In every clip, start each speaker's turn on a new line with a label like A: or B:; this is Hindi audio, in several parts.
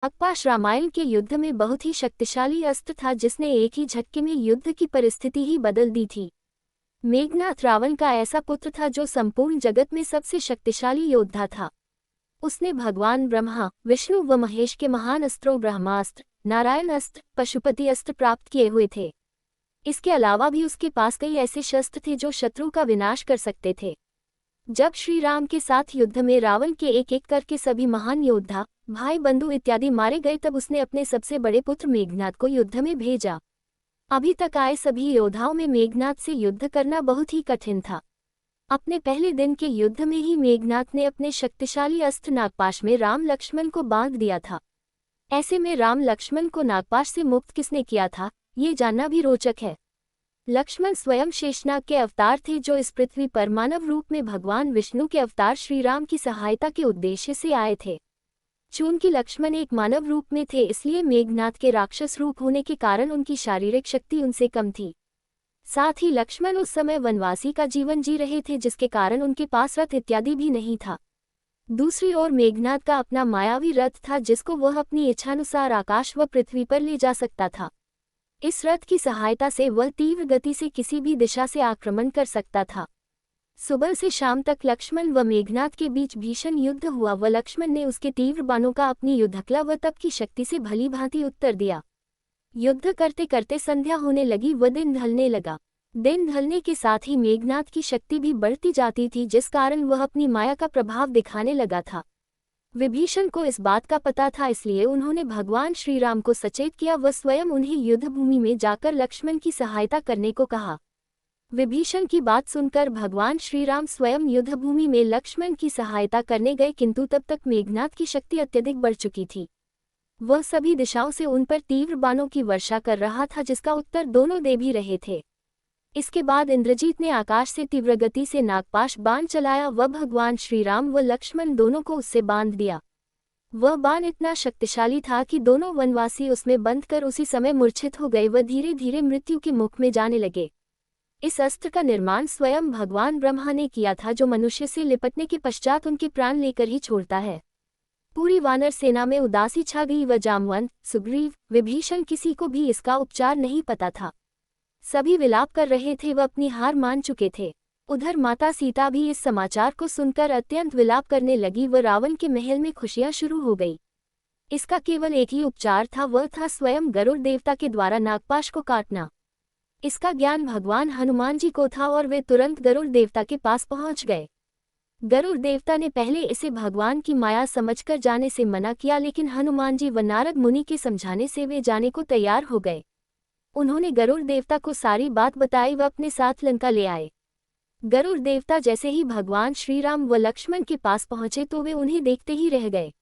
A: नागपाश रामायण के युद्ध में बहुत ही शक्तिशाली अस्त्र था जिसने एक ही झटके में युद्ध की परिस्थिति ही बदल दी थी। मेघनाथ रावण का ऐसा पुत्र था जो संपूर्ण जगत में सबसे शक्तिशाली योद्धा था। उसने भगवान ब्रह्मा, विष्णु व महेश के महान अस्त्रों ब्रह्मास्त्र, नारायण अस्त्र, पशुपति अस्त्र प्राप्त किए हुए थे। इसके अलावा भी उसके पास कई ऐसे शस्त्र थे जो शत्रु का विनाश कर सकते थे। जब श्री राम के साथ युद्ध में रावण के एक एक करके सभी महान योद्धा, भाई बंधु इत्यादि मारे गए तब उसने अपने सबसे बड़े पुत्र मेघनाथ को युद्ध में भेजा। अभी तक आए सभी योद्धाओं में मेघनाथ से युद्ध करना बहुत ही कठिन था। अपने पहले दिन के युद्ध में ही मेघनाथ ने अपने शक्तिशाली अस्त्र नागपाश में राम लक्ष्मण को बांध दिया था। ऐसे में राम लक्ष्मण को नागपाश से मुक्त किसने किया था, ये जानना भी रोचक है। लक्ष्मण स्वयं शेषनाग के अवतार थे जो इस पृथ्वी पर मानव रूप में भगवान विष्णु के अवतार श्रीराम की सहायता के उद्देश्य से आए थे। चूंकि लक्ष्मण एक मानव रूप में थे इसलिए मेघनाथ के राक्षस रूप होने के कारण उनकी शारीरिक शक्ति उनसे कम थी। साथ ही लक्ष्मण उस समय वनवासी का जीवन जी रहे थे जिसके कारण उनके पास रथ इत्यादि भी नहीं था। दूसरी ओर मेघनाथ का अपना मायावी रथ था जिसको वह अपनी इच्छानुसार आकाश व पृथ्वी पर ले जा सकता था। इस रथ की सहायता से वह तीव्र गति से किसी भी दिशा से आक्रमण कर सकता था। सुबह से शाम तक लक्ष्मण व मेघनाथ के बीच भीषण युद्ध हुआ व लक्ष्मण ने उसके तीव्र बाणों का अपनी युद्धकला व तप की शक्ति से भली भांति उत्तर दिया। युद्ध करते करते संध्या होने लगी व दिन ढलने लगा। दिन ढलने के साथ ही मेघनाथ की शक्ति भी बढ़ती जाती थी जिस कारण वह अपनी माया का प्रभाव दिखाने लगा था। विभीषण को इस बात का पता था इसलिए उन्होंने भगवान श्रीराम को सचेत किया व स्वयं उन्हें युद्धभूमि में जाकर लक्ष्मण की सहायता करने को कहा। विभीषण की बात सुनकर भगवान श्रीराम स्वयं युद्धभूमि में लक्ष्मण की सहायता करने गए किंतु तब तक मेघनाथ की शक्ति अत्यधिक बढ़ चुकी थी। वह सभी दिशाओं से उन पर तीव्र बाणों की वर्षा कर रहा था जिसका उत्तर दोनों दे भी रहे थे। इसके बाद इंद्रजीत ने आकाश से तीव्र गति से नागपाश बाण चलाया व भगवान श्रीराम व लक्ष्मण दोनों को उससे बांध दिया। वह बाण इतना शक्तिशाली था कि दोनों वनवासी उसमें बंध कर उसी समय मूर्छित हो गए व धीरे धीरे मृत्यु के मुख में जाने लगे। इस अस्त्र का निर्माण स्वयं भगवान ब्रह्मा ने किया था जो मनुष्य से लिपटने के पश्चात उनके प्राण लेकर ही छोड़ता है। पूरी वानर सेना में उदासी छा गई व जामवंत, सुग्रीव, विभीषण किसी को भी इसका उपचार नहीं पता था। सभी विलाप कर रहे थे व अपनी हार मान चुके थे। उधर माता सीता भी इस समाचार को सुनकर अत्यंत विलाप करने लगी व रावण के महल में खुशियां शुरू हो गई। इसका केवल एक ही उपचार था, वह था स्वयं गरुड़ देवता के द्वारा नागपाश को काटना। इसका ज्ञान भगवान हनुमान जी को था और वे तुरंत गरुड़ देवता के पास पहुंच गए। गरुड़ देवता ने पहले इसे भगवान की माया समझकर जाने से मना किया लेकिन हनुमान जी व नारद मुनि के समझाने से वे जाने को तैयार हो गए। उन्होंने गरुड़ देवता को सारी बात बताई व अपने साथ लंका ले आए। गरुड़ देवता जैसे ही भगवान श्रीराम व लक्ष्मण के पास पहुंचे तो वे उन्हें देखते ही रह गए।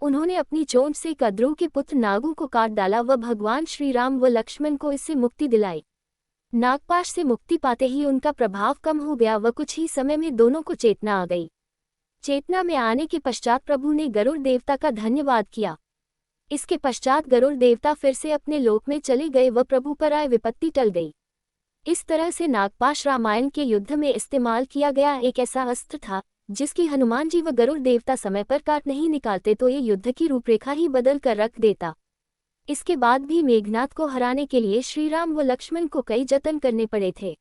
A: उन्होंने अपनी चोंच से कद्रू के पुत्र नागू को काट डाला व भगवान श्रीराम व लक्ष्मण को इससे मुक्ति दिलाई। नागपाश से मुक्ति पाते ही उनका प्रभाव कम हो गया व कुछ ही समय में दोनों को चेतना आ गई। चेतना में आने के पश्चात प्रभु ने गरुड़ देवता का धन्यवाद किया। इसके पश्चात गरुड़ देवता फिर से अपने लोक में चले गए व प्रभु पर आए विपत्ति टल गई। इस तरह से नागपाश रामायण के युद्ध में इस्तेमाल किया गया एक ऐसा अस्त्र था जिसकी हनुमान जी व गरुड़ देवता समय पर काट नहीं निकालते तो ये युद्ध की रूपरेखा ही बदल कर रख देता। इसके बाद भी मेघनाथ को हराने के लिए श्रीराम व लक्ष्मण को कई जतन करने पड़े थे।